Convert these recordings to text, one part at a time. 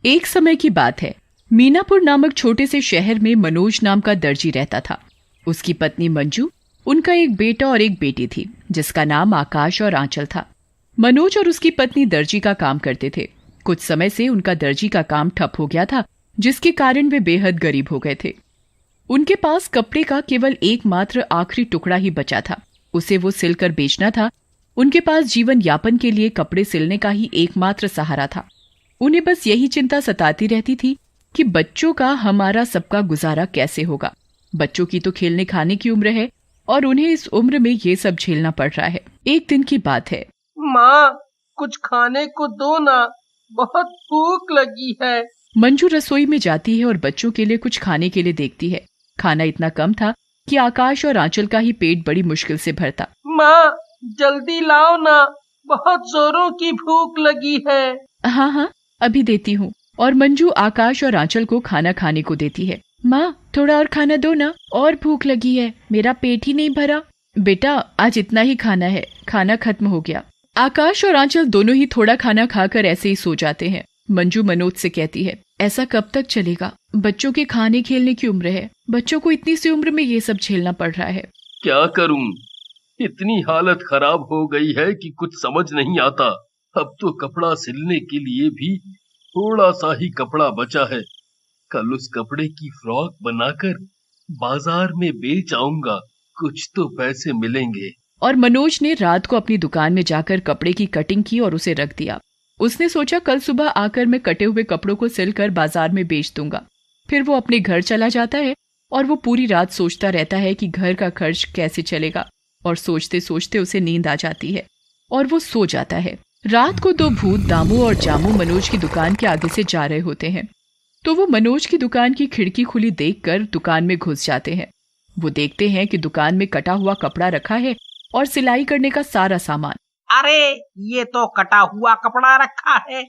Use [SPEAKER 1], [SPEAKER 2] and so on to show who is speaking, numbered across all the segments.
[SPEAKER 1] एक समय की बात है। मीनापुर नामक छोटे से शहर में मनोज नाम का दर्जी रहता था। उसकी पत्नी मंजू, उनका एक बेटा और एक बेटी थी जिसका नाम आकाश और आंचल था। मनोज और उसकी पत्नी दर्जी का काम करते थे। कुछ समय से उनका दर्जी का काम ठप हो गया था, जिसके कारण वे बेहद गरीब हो गए थे। उनके पास कपड़े का केवल एकमात्र आखिरी टुकड़ा ही बचा था। उसे वो सिलकर बेचना था। उनके पास जीवन यापन के लिए कपड़े सिलने का ही एकमात्र सहारा था। उन्हें बस यही चिंता सताती रहती थी कि बच्चों का, हमारा सबका गुजारा कैसे होगा। बच्चों की तो खेलने खाने की उम्र है और उन्हें इस उम्र में ये सब झेलना पड़ रहा है। एक दिन की बात है।
[SPEAKER 2] माँ, कुछ खाने को दो ना, बहुत भूख लगी है।
[SPEAKER 1] मंजू रसोई में जाती है और बच्चों के लिए कुछ खाने के लिए देखती है। खाना इतना कम था कि आकाश और आंचल का ही पेट बड़ी मुश्किल से भरता।
[SPEAKER 2] माँ, जल्दी लाओ ना, बहुत जोरों की भूख लगी है।
[SPEAKER 1] हाँ हाँ, अभी देती हूँ। और मंजू आकाश और आंचल को खाना खाने को देती है। माँ, थोड़ा और खाना दो ना, और भूख लगी है, मेरा पेट ही नहीं भरा। बेटा, आज इतना ही खाना है, खाना खत्म हो गया। आकाश और आंचल दोनों ही थोड़ा खाना खाकर ऐसे ही सो जाते हैं। मंजू मनोज से कहती है, ऐसा कब तक चलेगा? बच्चों के खाने खेलने की उम्र है, बच्चों को इतनी सी उम्र में ये सब झेलना पड़ रहा है।
[SPEAKER 3] क्या करूं? इतनी हालत खराब हो गई है कि कुछ समझ नहीं आता। अब तो कपड़ा सिलने के लिए भी थोड़ा सा ही कपड़ा बचा है। कल उस कपड़े की फ्रॉक बनाकर बाजार में बेच आऊंगा, कुछ तो पैसे मिलेंगे।
[SPEAKER 1] और मनोज ने रात को अपनी दुकान में जाकर कपड़े की कटिंग की और उसे रख दिया। उसने सोचा, कल सुबह आकर मैं कटे हुए कपड़ों को सिलकर बाजार में बेच दूंगा। फिर वो अपने घर चला जाता है और वो पूरी रात सोचता रहता है कि घर का खर्च कैसे चलेगा। और सोचते सोचते उसे नींद आ जाती है और वो सो जाता है। रात को दो भूत दामू और जामू मनोज की दुकान के आगे से जा रहे होते हैं, तो वो मनोज की दुकान की खिड़की खुली देखकर दुकान में घुस जाते हैं। वो देखते हैं कि दुकान में कटा हुआ कपड़ा रखा है और सिलाई करने का सारा सामान।
[SPEAKER 2] अरे, ये तो कटा हुआ कपड़ा रखा है।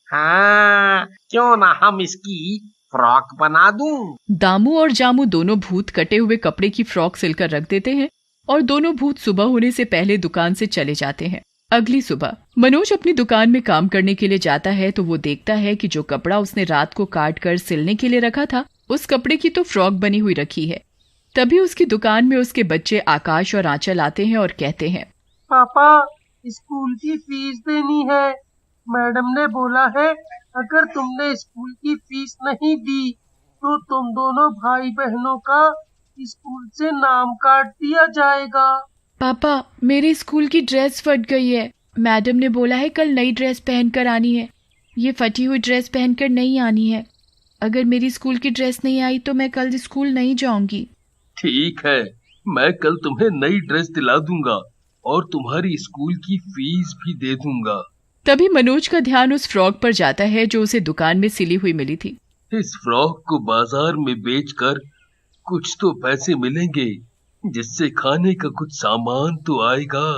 [SPEAKER 2] हाँ, क्यों ना हम इसकी फ्रॉक बना दूं।
[SPEAKER 1] दामू और जामू दोनों भूत कटे हुए कपड़े की फ्रॉक सिलकर रख देते हैं और दोनों भूत सुबह होने से पहले दुकान से चले जाते हैं। अगली सुबह मनोज अपनी दुकान में काम करने के लिए जाता है तो वो देखता है कि जो कपड़ा उसने रात को काट कर सिलने के लिए रखा था, उस कपड़े की तो फ्रॉक बनी हुई रखी है। तभी उसकी दुकान में उसके बच्चे आकाश और आंचल आते हैं और कहते हैं,
[SPEAKER 2] पापा, स्कूल की फीस देनी है। मैडम ने बोला है अगर तुमने स्कूल की फीस नहीं दी तो तुम दोनों भाई बहनों का स्कूल से नाम काट दिया जाएगा।
[SPEAKER 1] पापा, मेरे स्कूल की ड्रेस फट गई है। मैडम ने बोला है कल नई ड्रेस पहनकर आनी है। ये फटी हुई ड्रेस पहनकर नहीं आनी है। अगर मेरी स्कूल की ड्रेस नहीं आई तो मैं कल स्कूल नहीं जाऊंगी।
[SPEAKER 3] ठीक है, मैं कल तुम्हें नई ड्रेस दिला दूंगा और तुम्हारी स्कूल की फीस भी दे दूंगा।
[SPEAKER 1] तभी मनोज का ध्यान उस फ्रॉक पर जाता है जो उसे दुकान में सिली हुई मिली थी।
[SPEAKER 3] इस फ्रॉक को बाजार में बेचकर कुछ तो पैसे मिलेंगे, जिससे खाने का कुछ सामान तो आएगा।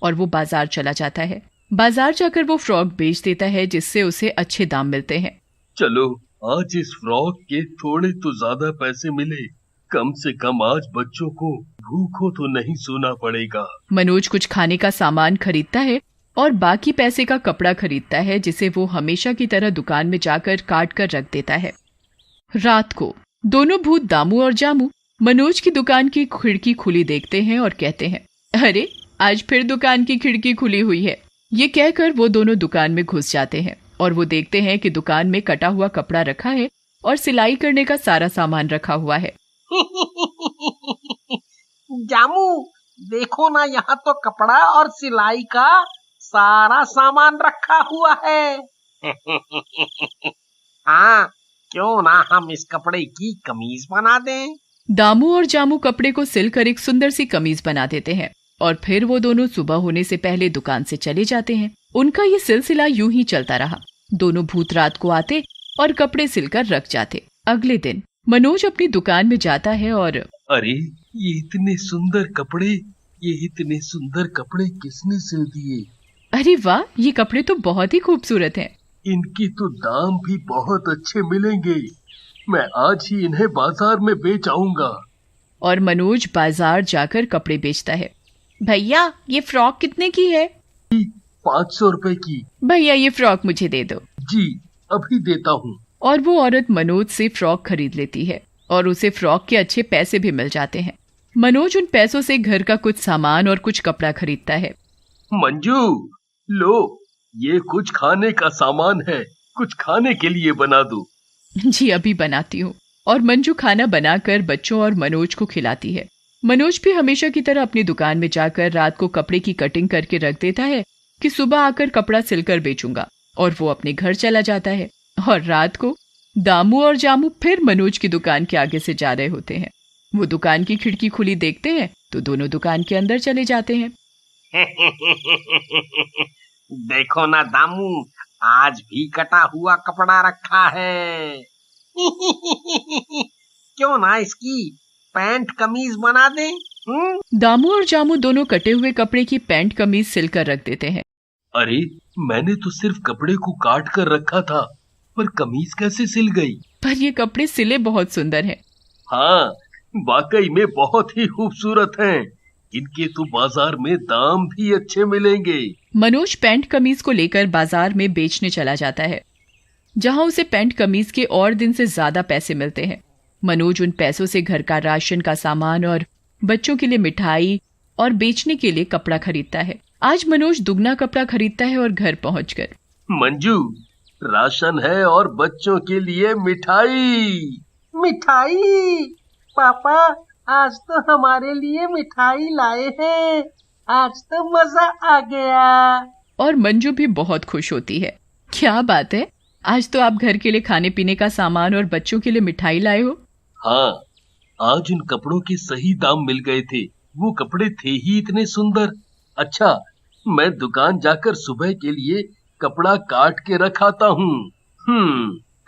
[SPEAKER 1] और वो बाजार चला जाता है। बाजार जाकर वो फ्रॉक बेच देता है, जिससे उसे अच्छे दाम मिलते हैं।
[SPEAKER 3] चलो, आज इस फ्रॉक के थोड़े तो ज्यादा पैसे मिले, कम से कम आज बच्चों को भूखों तो नहीं सोना पड़ेगा।
[SPEAKER 1] मनोज कुछ खाने का सामान खरीदता है और बाकी पैसे का कपड़ा खरीदता है, जिसे वो हमेशा की तरह दुकान में जाकर काट कर रख देता है। रात को दोनों भूत दामू और जामू मनोज की दुकान की खिड़की खुली देखते हैं और कहते हैं, अरे, आज फिर दुकान की खिड़की खुली हुई है। ये कहकर वो दोनों दुकान में घुस जाते हैं और वो देखते हैं कि दुकान में कटा हुआ कपड़ा रखा है और सिलाई करने का सारा सामान रखा हुआ है।
[SPEAKER 2] जामू, देखो ना, यहाँ तो कपड़ा और सिलाई का सारा सामान रखा हुआ है। हाँ, क्यों ना हम इस कपड़े की कमीज बना दें।
[SPEAKER 1] दामू और जामू कपड़े को सिलकर एक सुंदर सी कमीज बना देते हैं और फिर वो दोनों सुबह होने से पहले दुकान से चले जाते हैं। उनका ये सिलसिला यूं ही चलता रहा। दोनों भूत रात को आते और कपड़े सिलकर रख जाते। अगले दिन मनोज अपनी दुकान में जाता है और
[SPEAKER 3] अरे, ये इतने सुंदर कपड़े किसने सिल दिए?
[SPEAKER 1] अरे वाह, ये कपड़े तो बहुत ही खूबसूरत हैं।
[SPEAKER 3] इनकी तो दाम भी बहुत अच्छे मिलेंगे। मैं आज ही इन्हें बाजार में बेच आऊंगा।
[SPEAKER 1] और मनोज बाजार जाकर कपड़े बेचता है। भैया, ये फ्रॉक कितने की है?
[SPEAKER 3] 500 रुपए की।
[SPEAKER 1] भैया ये फ्रॉक मुझे दे दो।
[SPEAKER 3] जी अभी देता हूँ।
[SPEAKER 1] और वो औरत मनोज से फ्रॉक खरीद लेती है और उसे फ्रॉक के अच्छे पैसे भी मिल जाते हैं। मनोज उन पैसों से घर का कुछ सामान और कुछ कपड़ा खरीदता है।
[SPEAKER 3] मंजू लो, ये कुछ खाने का सामान है, कुछ खाने के लिए बना दो।
[SPEAKER 1] जी अभी बनाती हूँ। और मंजू खाना बनाकर बच्चों और मनोज को खिलाती है। मनोज भी हमेशा की तरह अपनी दुकान में जाकर रात को कपड़े की कटिंग करके रख देता है कि सुबह आकर कपड़ा सिलकर बेचूंगा, और वो अपने घर चला जाता है। और रात को दामू और जामू फिर मनोज की दुकान के आगे से जा रहे होते हैं। वो दुकान की खिड़की खुली देखते हैं तो दोनों दुकान के अंदर चले जाते हैं।
[SPEAKER 4] देखो ना दामू, आज भी कटा हुआ कपड़ा रखा है। क्यों ना इसकी पैंट कमीज बना दे।
[SPEAKER 1] दामू और जामू दोनों कटे हुए कपड़े की पैंट कमीज सिलकर रख देते हैं।
[SPEAKER 3] अरे मैंने तो सिर्फ कपड़े को काट कर रखा था, पर कमीज कैसे सिल गई?
[SPEAKER 1] पर ये कपड़े सिले बहुत सुंदर हैं।
[SPEAKER 3] हाँ वाकई में बहुत ही खूबसूरत हैं। इनके तो बाजार में दाम भी अच्छे मिलेंगे।
[SPEAKER 1] मनोज पैंट कमीज को लेकर बाजार में बेचने चला जाता है, जहां उसे पैंट कमीज के और दिन से ज्यादा पैसे मिलते हैं। मनोज उन पैसों से घर का राशन का सामान और बच्चों के लिए मिठाई और बेचने के लिए कपड़ा खरीदता है। आज मनोज दुगना कपड़ा खरीदता है और घर पहुंचकर,
[SPEAKER 3] मंजू राशन है और बच्चों के लिए मिठाई।
[SPEAKER 2] मिठाई? पापा आज तो हमारे लिए मिठाई लाए हैं, आज तो मजा आ गया।
[SPEAKER 1] और मंजू भी बहुत खुश होती है। क्या बात है, आज तो आप घर के लिए खाने पीने का सामान और बच्चों के लिए मिठाई लाए हो।
[SPEAKER 3] हाँ आज उन कपड़ों के सही दाम मिल गए थे, वो कपड़े थे ही इतने सुंदर। अच्छा मैं दुकान जाकर सुबह के लिए कपड़ा काट के रखाता हूँ।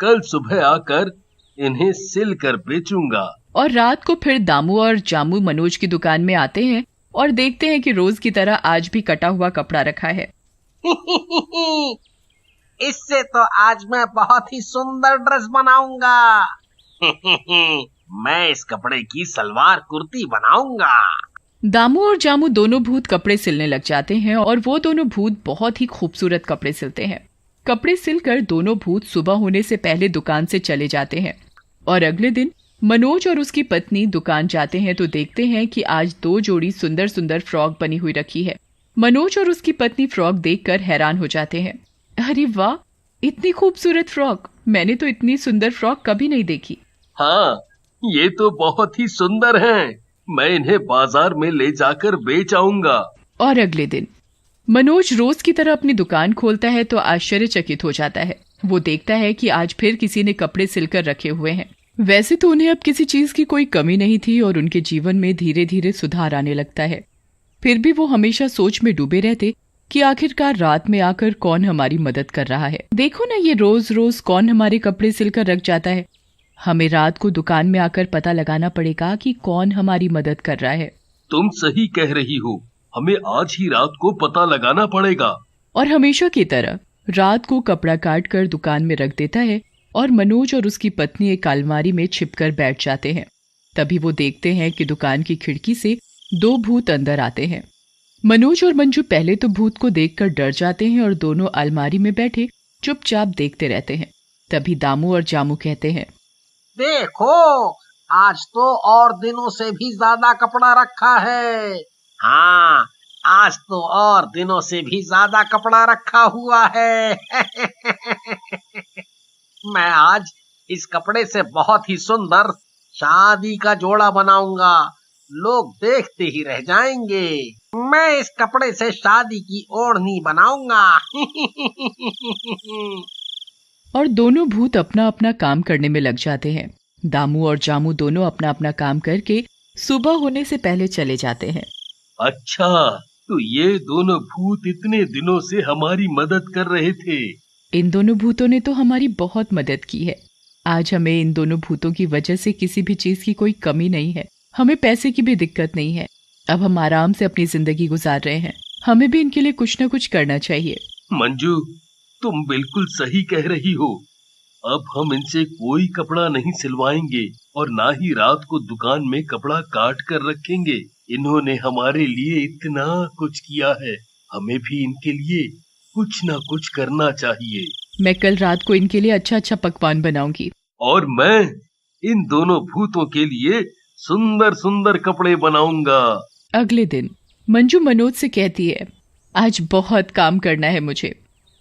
[SPEAKER 3] कल सुबह आकर इन्हें सिल कर बेचूंगा।
[SPEAKER 1] और रात को फिर दामू और जामू मनोज की दुकान में आते हैं और देखते हैं कि रोज की तरह आज भी कटा हुआ कपड़ा रखा है।
[SPEAKER 4] इससे तो आज मैं बहुत ही सुंदर ड्रेस बनाऊंगा। मैं इस कपड़े की सलवार कुर्ती बनाऊंगा।
[SPEAKER 1] दामू और जामू दोनों भूत कपड़े सिलने लग जाते हैं और वो दोनों भूत बहुत ही खूबसूरत कपड़े सिलते हैं। कपड़े सिलकर दोनों भूत सुबह होने से पहले दुकान से चले जाते हैं। और अगले दिन मनोज और उसकी पत्नी दुकान जाते हैं तो देखते हैं कि आज 2 जोड़ी सुंदर सुंदर फ्रॉक बनी हुई रखी है। मनोज और उसकी पत्नी फ्रॉक देखकर हैरान हो जाते हैं। अरे वाह, इतनी खूबसूरत फ्रॉक, मैंने तो इतनी सुंदर फ्रॉक कभी नहीं देखी।
[SPEAKER 3] हाँ ये तो बहुत ही सुंदर हैं, मैं इन्हें बाजार में ले जाकर बेच आऊंगा।
[SPEAKER 1] और अगले दिन मनोज रोज की तरह अपनी दुकान खोलता है तो आश्चर्यचकित हो जाता है। वो देखता है कि आज फिर किसी ने कपड़े सिलकर रखे हुए हैं। वैसे तो उन्हें अब किसी चीज की कोई कमी नहीं थी और उनके जीवन में धीरे धीरे सुधार आने लगता है। फिर भी वो हमेशा सोच में डूबे रहते कि आखिरकार रात में आकर कौन हमारी मदद कर रहा है। देखो ना, ये रोज रोज कौन हमारे कपड़े सिलकर रख जाता है। हमें रात को दुकान में आकर पता लगाना पड़ेगा कि कौन हमारी मदद कर रहा है।
[SPEAKER 3] तुम सही कह रही हो, हमें आज ही रात को पता लगाना पड़ेगा।
[SPEAKER 1] और हमेशा की तरह रात को कपड़ा काट कर दुकान में रख देता है और मनोज और उसकी पत्नी एक अलमारी में छिपकर बैठ जाते हैं। तभी वो देखते हैं कि दुकान की खिड़की से 2 भूत अंदर आते हैं। मनोज और मंजू पहले तो भूत को देखकर डर जाते हैं और दोनों अलमारी में बैठे चुपचाप देखते रहते हैं। तभी दामू और जामू कहते हैं,
[SPEAKER 4] देखो आज तो और दिनों से भी ज्यादा कपड़ा रखा है। हाँ आज तो और दिनों से भी ज्यादा कपड़ा रखा हुआ है। मैं आज इस कपड़े से बहुत ही सुंदर शादी का जोड़ा बनाऊंगा, लोग देखते ही रह जाएंगे। मैं इस कपड़े से शादी की ओढ़नी बनाऊंगा।
[SPEAKER 1] और दोनों भूत अपना अपना काम करने में लग जाते हैं। दामू और जामू दोनों अपना अपना काम करके सुबह होने से पहले चले जाते हैं।
[SPEAKER 3] अच्छा तो ये दोनों भूत इतने दिनों से हमारी मदद कर रहे थे।
[SPEAKER 1] इन दोनों भूतों ने तो हमारी बहुत मदद की है। आज हमें इन दोनों भूतों की वजह से किसी भी चीज की कोई कमी नहीं है। हमें पैसे की भी दिक्कत नहीं है। अब हम आराम से अपनी जिंदगी गुजार रहे हैं। हमें भी इनके लिए कुछ न कुछ करना चाहिए।
[SPEAKER 3] मंजू तुम बिल्कुल सही कह रही हो। अब हम इनसे कोई कपड़ा नहीं सिलवाएंगे और ना ही रात को दुकान में कपड़ा काट कर रखेंगे। इन्होंने हमारे लिए इतना कुछ किया है, हमें भी इनके लिए कुछ ना कुछ करना चाहिए।
[SPEAKER 1] मैं कल रात को इनके लिए अच्छा अच्छा पकवान बनाऊंगी।
[SPEAKER 3] और मैं इन दोनों भूतों के लिए सुंदर सुंदर कपड़े बनाऊंगा।
[SPEAKER 1] अगले दिन मंजू मनोज से कहती है, आज बहुत काम करना है मुझे।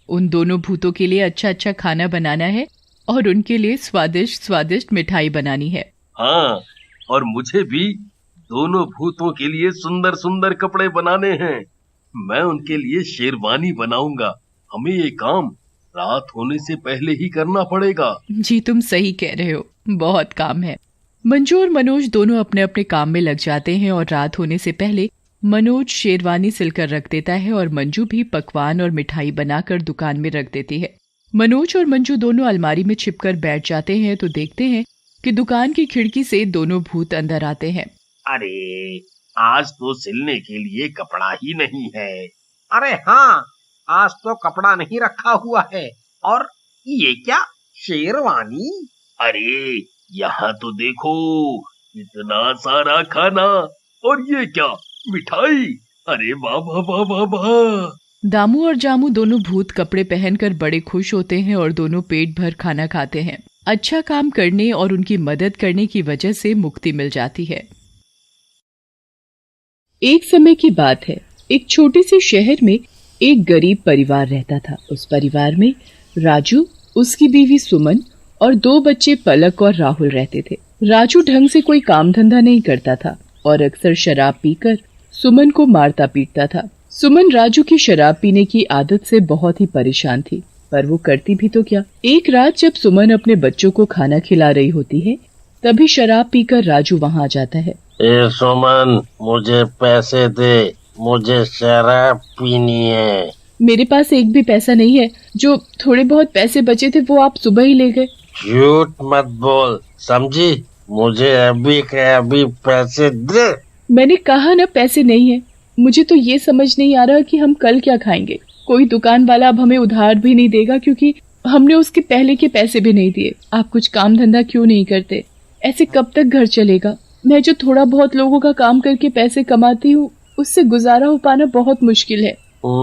[SPEAKER 1] उन दोनों भूतों के लिए अच्छा अच्छा खाना बनाना है और उनके लिए स्वादिष्ट स्वादिष्ट मिठाई बनानी है।
[SPEAKER 3] हाँ, और मुझे भी दोनों भूतों के लिए सुंदर सुंदर कपड़े बनाने हैं। मैं उनके लिए शेरवानी बनाऊंगा। हमें ये काम रात होने से पहले ही करना पड़ेगा।
[SPEAKER 1] जी तुम सही कह रहे हो, बहुत काम है। मंजू और मनोज दोनों अपने अपने काम में लग जाते हैं और रात होने से पहले मनोज शेरवानी सिलकर रख देता है और मंजू भी पकवान और मिठाई बनाकर दुकान में रख देती है। मनोज और मंजू दोनों अलमारी में छिपकर बैठ जाते हैं तो देखते हैं कि दुकान की खिड़की से दोनों भूत अंदर आते हैं।
[SPEAKER 3] अरे, आज तो सिलने के लिए कपड़ा ही नहीं है।
[SPEAKER 4] अरे हाँ, आज तो कपड़ा नहीं रखा हुआ है। और ये क्या, शेरवानी?
[SPEAKER 3] अरे, यहाँ तो देखो, इतना सारा खाना, और ये क्या, मिठाई। अरे वाह वाह वाह वाह वाह।
[SPEAKER 1] दामू और जामू दोनों भूत कपड़े पहनकर बड़े खुश होते हैं और दोनों पेट भर खाना खाते हैं। अच्छा काम करने और उनकी मदद करने की वजह से मुक्ति मिल जाती है। एक समय की बात है, एक छोटे से शहर में एक गरीब परिवार रहता था। उस परिवार में राजू, उसकी बीवी सुमन और 2 बच्चे पलक और राहुल रहते थे। राजू ढंग से कोई काम धंधा नहीं करता था और अक्सर शराब पीकर सुमन को मारता पीटता था। सुमन राजू की शराब पीने की आदत से बहुत ही परेशान थी, पर वो करती भी तो क्या। एक रात जब सुमन अपने बच्चों को खाना खिला रही होती है, तभी शराब पीकर राजू वहाँ आ जाता है।
[SPEAKER 5] ए सुमन, मुझे पैसे दे, मुझे शराब पीनी है।
[SPEAKER 1] मेरे पास एक भी पैसा नहीं है, जो थोड़े बहुत पैसे बचे थे वो आप सुबह ही ले गए।
[SPEAKER 5] झूठ मत बोल, समझी? मुझे अभी के अभी पैसे दे।
[SPEAKER 1] मैंने कहा ना पैसे नहीं है। मुझे तो ये समझ नहीं आ रहा कि हम कल क्या खाएंगे। कोई दुकान वाला अब हमें उधार भी नहीं देगा क्योंकि हमने उसके पहले के पैसे भी नहीं दिए। आप कुछ काम धंधा क्यों नहीं करते? ऐसे कब तक घर चलेगा? मैं जो थोड़ा बहुत लोगों का काम करके पैसे कमाती हूँ, उससे गुजारा हो पाना बहुत मुश्किल है।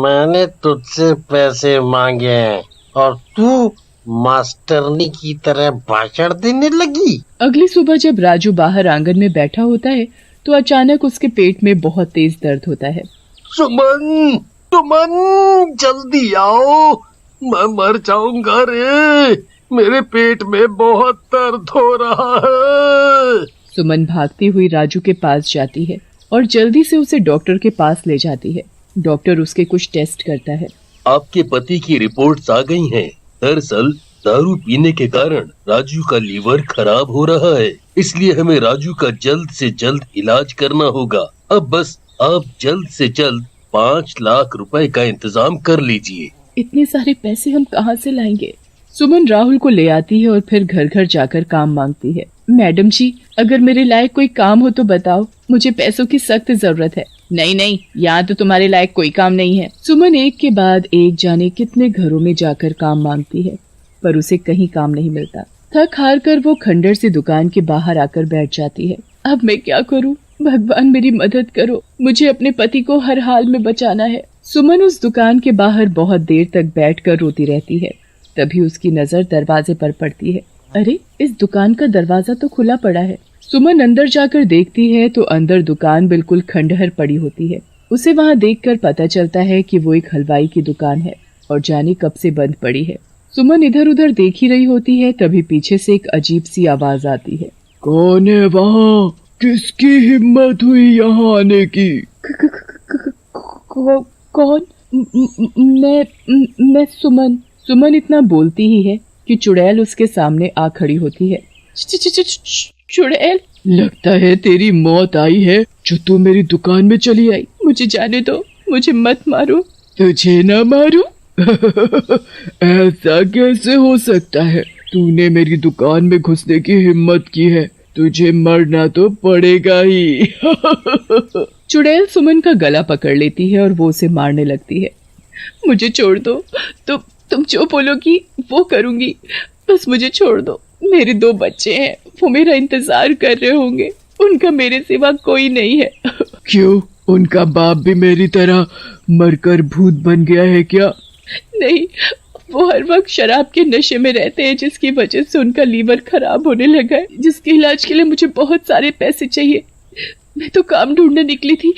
[SPEAKER 5] मैंने तुझसे पैसे मांगे हैं और तू मास्टरनी की तरह भाषण देने लगी।
[SPEAKER 1] अगली सुबह जब राजू बाहर आंगन में बैठा होता है तो अचानक उसके पेट में बहुत तेज दर्द होता है।
[SPEAKER 3] सुमन, सुमन, जल्दी आओ, मैं मर जाऊंगा रे। मेरे पेट में बहुत दर्द हो रहा है।
[SPEAKER 1] सुमन भागती हुई राजू के पास जाती है और जल्दी से उसे डॉक्टर के पास ले जाती है। डॉक्टर उसके कुछ टेस्ट करता है।
[SPEAKER 3] आपके पति की रिपोर्ट्स आ गई हैं। दरअसल दारू पीने के कारण राजू का लीवर खराब हो रहा है, इसलिए हमें राजू का जल्द से जल्द इलाज करना होगा। अब बस आप जल्द से जल्द 5 लाख रुपए का इंतजाम कर लीजिए।
[SPEAKER 1] इतने सारे पैसे हम कहाँ से लाएंगे? सुमन राहुल को ले आती है और फिर घर घर जाकर काम मांगती है। मैडम जी, अगर मेरे लायक कोई काम हो तो बताओ, मुझे पैसों की सख्त जरूरत है। नहीं नहीं, यहाँ तो तुम्हारे लायक कोई काम नहीं है। सुमन एक के बाद एक जाने कितने घरों में जाकर काम मांगती है, पर उसे कहीं काम नहीं मिलता। थक हार कर वो खंडर से दुकान के बाहर आकर बैठ जाती है। अब मैं क्या करूं? भगवान मेरी मदद करो, मुझे अपने पति को हर हाल में बचाना है। सुमन उस दुकान के बाहर बहुत देर तक बैठकर रोती रहती है। तभी उसकी नजर दरवाजे पर पड़ती है। अरे, इस दुकान का दरवाजा तो खुला पड़ा है। सुमन अंदर जाकर देखती है तो अंदर दुकान बिल्कुल खंडहर पड़ी होती है। उसे वहाँ देखकर पता चलता है कि वो एक हलवाई की दुकान है और जाने कब से बंद पड़ी है। सुमन इधर उधर देख ही रही होती है, तभी पीछे से एक अजीब सी आवाज आती है।
[SPEAKER 3] कौन है वहाँ? किसकी हिम्मत हुई यहाँ आने की?
[SPEAKER 1] कौन? मैं सुमन। सुमन इतना बोलती ही है कि चुड़ैल उसके सामने आ खड़ी होती है। चुड़ैल,
[SPEAKER 3] लगता है तेरी मौत आई है जो तू मेरी दुकान में चली आई।
[SPEAKER 1] मुझे जाने दो, मुझे मत मारो।
[SPEAKER 3] तुझे ना मारूं? ऐसा कैसे हो सकता है? तूने मेरी दुकान में घुसने की हिम्मत की है, तुझे मरना तो पड़ेगा ही।
[SPEAKER 1] चुड़ैल सुमन का गला पकड़ लेती है और वो उसे मारने लगती है। मुझे छोड़ दो, तुम जो बोलोगी वो करूंगी, बस मुझे छोड़ दो। मेरे 2 बच्चे हैं, वो मेरा इंतजार कर रहे होंगे, उनका मेरे सिवा कोई नहीं है।
[SPEAKER 3] क्यों?
[SPEAKER 6] उनका बाप भी मेरी तरह मरकर भूत बन गया है क्या?
[SPEAKER 1] नहीं, वो हर वक्त शराब के नशे में रहते हैं, जिसकी वजह से उनका लीवर खराब होने लगा है, जिसके इलाज के लिए मुझे बहुत सारे पैसे चाहिए। मैं तो काम ढूंढने निकली थी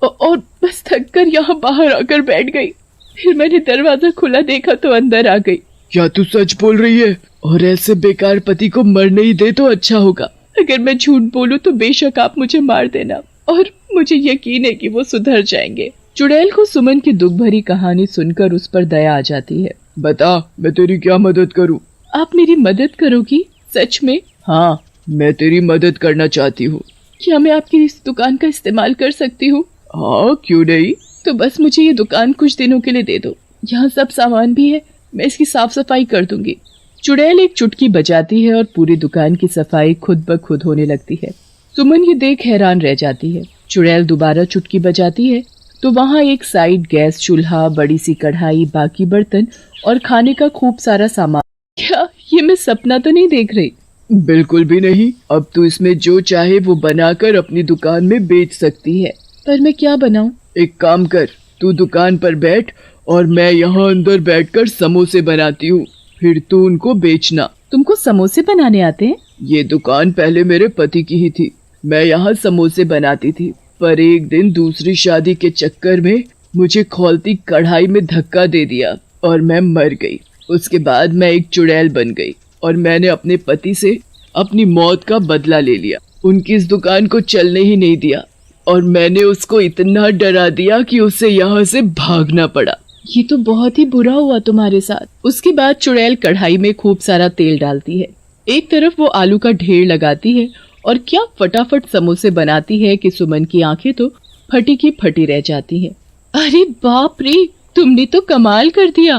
[SPEAKER 1] और बस थक कर यहाँ बाहर आकर बैठ गई। फिर मैंने दरवाजा खुला देखा तो अंदर आ गई।
[SPEAKER 6] क्या तू सच बोल रही है? और ऐसे बेकार पति को मरने ही दे तो अच्छा होगा।
[SPEAKER 1] अगर मैं झूठ बोलूं तो बेशक आप मुझे मार देना, और मुझे यकीन है कि वो सुधर जाएंगे। चुड़ैल को सुमन की दुख भरी कहानी सुनकर उस पर दया आ जाती है।
[SPEAKER 6] बता, मैं तेरी क्या मदद करूं?
[SPEAKER 1] आप मेरी मदद करोगी? सच में?
[SPEAKER 6] हाँ, मैं तेरी मदद करना चाहती हूँ।
[SPEAKER 1] क्या मैं आपकी इस दुकान का इस्तेमाल कर सकती हूँ?
[SPEAKER 6] हाँ, क्यों नहीं।
[SPEAKER 1] तो बस मुझे ये दुकान कुछ दिनों के लिए दे दो। यहाँ सब सामान भी है, मैं इसकी साफ सफाई कर दूंगी। चुड़ैल एक चुटकी बजाती है और पूरी दुकान की सफाई खुद ब खुद होने लगती है। सुमन ये देख हैरान रह जाती है। चुड़ैल दोबारा चुटकी बजाती है तो वहाँ एक साइड गैस चूल्हा, बड़ी सी कढ़ाई, बाकी बर्तन और खाने का खूब सारा सामान। क्या ये मैं सपना तो नहीं देख रही?
[SPEAKER 6] बिल्कुल भी नहीं। अब तू इसमें जो चाहे वो बनाकर अपनी दुकान में बेच सकती है।
[SPEAKER 1] पर मैं क्या बनाऊं?
[SPEAKER 6] एक काम कर, तू दुकान पर बैठ और मैं यहाँ अंदर बैठकर समोसे बनाती हूँ, फिर तू उनको बेचना।
[SPEAKER 1] तुमको समोसे बनाने आते हैं?
[SPEAKER 6] ये दुकान पहले मेरे पति की ही थी। मैं यहाँ समोसे बनाती थी, पर एक दिन दूसरी शादी के चक्कर में मुझे खौलती कढ़ाई में धक्का दे दिया और मैं मर गई। उसके बाद मैं एक चुड़ैल बन गई और मैंने अपने पति से अपनी मौत का बदला ले लिया। उनकी इस दुकान को चलने ही नहीं दिया और मैंने उसको इतना डरा दिया कि उसे यहाँ से भागना पड़ा।
[SPEAKER 1] ये तो बहुत ही बुरा हुआ तुम्हारे साथ। उसके बाद चुड़ैल कढ़ाई में खूब सारा तेल डालती है। एक तरफ वो आलू का ढेर लगाती है और क्या फटाफट समोसे बनाती है कि सुमन की आंखें तो फटी की फटी रह जाती हैं। अरे बाप रे, तुमने तो कमाल कर दिया।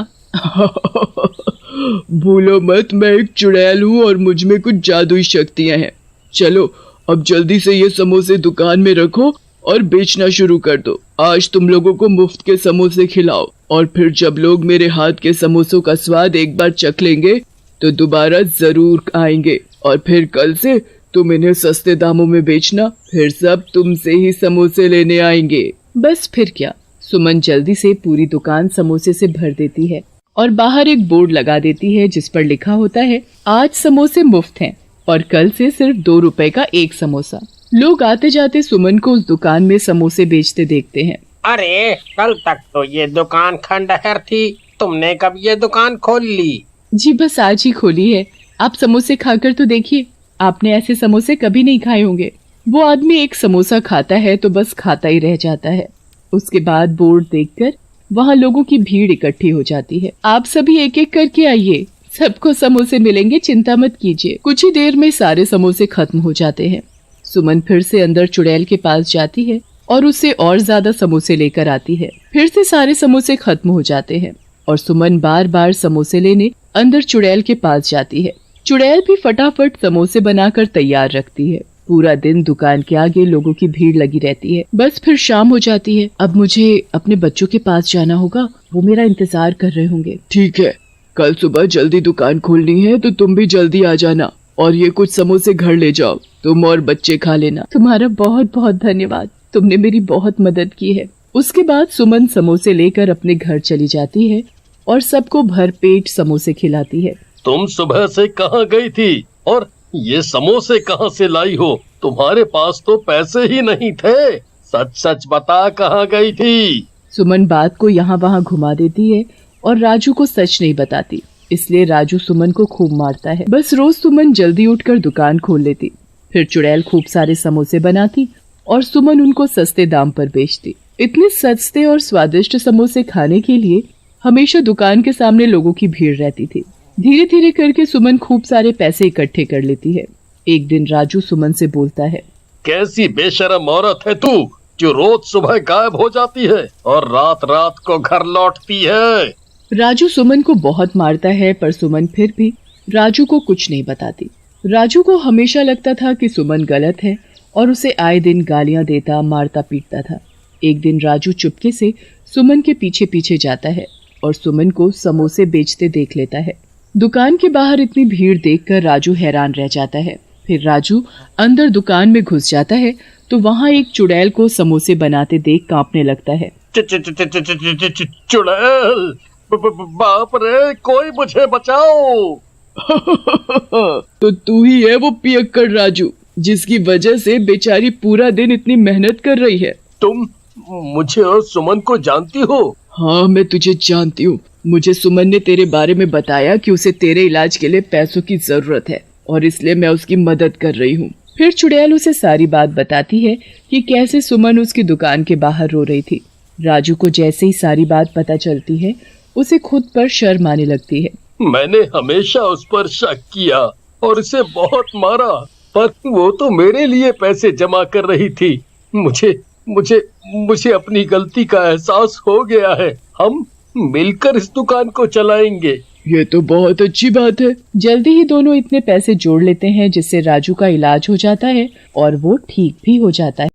[SPEAKER 6] भूलो मत, मैं एक चुड़ैल हूँ और मुझ में कुछ जादुई शक्तियाँ हैं। चलो अब जल्दी से ये समोसे दुकान में रखो और बेचना शुरू कर दो। आज तुम लोगों को मुफ्त के समोसे खिलाओ और फिर जब लोग मेरे हाथ के समोसों का स्वाद एक बार चख लेंगे तो दोबारा जरूर आएंगे और फिर कल से तुम इन्हें सस्ते दामों में बेचना। फिर सब तुमसे ही समोसे लेने आएंगे।
[SPEAKER 1] बस फिर क्या, सुमन जल्दी से पूरी दुकान समोसे से भर देती है और बाहर एक बोर्ड लगा देती है जिस पर लिखा होता है, आज समोसे मुफ्त हैं और कल से सिर्फ 2 रुपए का एक समोसा। लोग आते जाते सुमन को उस दुकान में समोसे बेचते देखते हैं।
[SPEAKER 4] अरे कल तक तो ये दुकान खंडहर थी, तुमने कब ये दुकान खोल ली?
[SPEAKER 1] जी बस आज ही खोली है। आप समोसे खाकर तो देखिए, आपने ऐसे समोसे कभी नहीं खाए होंगे। वो आदमी एक समोसा खाता है तो बस खाता ही रह जाता है। उसके बाद बोर्ड देखकर वहाँ लोगों की भीड़ इकट्ठी हो जाती है। आप सभी एक एक करके आइए, सबको समोसे मिलेंगे, चिंता मत कीजिए। कुछ ही देर में सारे समोसे खत्म हो जाते हैं। सुमन फिर से अंदर चुड़ैल के पास जाती है और उससे और ज्यादा समोसे लेकर आती है। फिर से सारे समोसे खत्म हो जाते हैं और सुमन बार बार समोसे लेने अंदर चुड़ैल के पास जाती है। चुड़ैल भी फटाफट समोसे बनाकर तैयार रखती है। पूरा दिन दुकान के आगे लोगों की भीड़ लगी रहती है। बस फिर शाम हो जाती है। अब मुझे अपने बच्चों के पास जाना होगा, वो मेरा इंतजार कर रहे होंगे।
[SPEAKER 6] ठीक है, कल सुबह जल्दी दुकान खोलनी है तो तुम भी जल्दी आ जाना और ये कुछ समोसे घर ले जाओ, तुम और बच्चे खा लेना।
[SPEAKER 1] तुम्हारा बहुत बहुत धन्यवाद, तुमने मेरी बहुत मदद की है। उसके बाद सुमन समोसे लेकर अपने घर चली जाती है और सबको भरपेट समोसे खिलाती है।
[SPEAKER 3] तुम सुबह से कहाँ गई थी और ये समोसे कहाँ से लाई हो? तुम्हारे पास तो पैसे ही नहीं थे। सच सच बता, कहाँ गई थी?
[SPEAKER 1] सुमन बात को यहाँ वहाँ घुमा देती है और राजू को सच नहीं बताती, इसलिए राजू सुमन को खूब मारता है। बस रोज सुमन जल्दी उठकर दुकान खोल लेती। फिर चुड़ैल खूब सारे समोसे बनाती और सुमन उनको सस्ते दाम पर बेचती। इतने सस्ते और स्वादिष्ट समोसे खाने के लिए हमेशा दुकान के सामने लोगों की भीड़ रहती थी। धीरे धीरे करके सुमन खूब सारे पैसे इकट्ठे कर लेती है। एक दिन राजू सुमन से बोलता है,
[SPEAKER 3] कैसी बेशरम औरत है तू जो रोज सुबह गायब हो जाती है और रात रात को घर लौटती है।
[SPEAKER 1] राजू सुमन को बहुत मारता है पर सुमन फिर भी राजू को कुछ नहीं बताती। राजू को हमेशा लगता था कि सुमन गलत है और उसे आए दिन गालियां देता, मारता पीटता था। एक दिन राजू चुपके से सुमन के पीछे पीछे जाता है और सुमन को समोसे बेचते देख लेता है। दुकान के बाहर इतनी भीड़ देखकर राजू हैरान रह जाता है। फिर राजू अंदर दुकान में घुस जाता है तो वहाँ एक चुड़ैल को समोसे बनाते देख कांपने लगता है।
[SPEAKER 3] चुड़ैल, बाप रे, कोई मुझे बचाओ।
[SPEAKER 6] तो तू ही है वो पियक्कड़ राजू, जिसकी वजह से बेचारी पूरा दिन इतनी मेहनत कर रही है।
[SPEAKER 3] तुम मुझे और सुमन को जानती हो?
[SPEAKER 6] हाँ, मैं तुझे जानती हूँ। मुझे सुमन ने तेरे बारे में बताया कि उसे तेरे इलाज के लिए पैसों की जरूरत है और इसलिए मैं उसकी मदद कर रही हूँ।
[SPEAKER 1] फिर चुड़ैल उसे सारी बात बताती है कि कैसे सुमन उसकी दुकान के बाहर रो रही थी। राजू को जैसे ही सारी बात पता चलती है, उसे खुद पर शर्म आने लगती है।
[SPEAKER 3] मैंने हमेशा उस पर शक किया और उसे बहुत मारा, पर वो तो मेरे लिए पैसे जमा कर रही थी। मुझे अपनी गलती का एहसास हो गया है। हम मिलकर इस दुकान को चलाएंगे।
[SPEAKER 6] ये तो बहुत अच्छी बात है।
[SPEAKER 1] जल्दी ही दोनों इतने पैसे जोड़ लेते हैं जिससे राजू का इलाज हो जाता है और वो ठीक भी हो जाता है।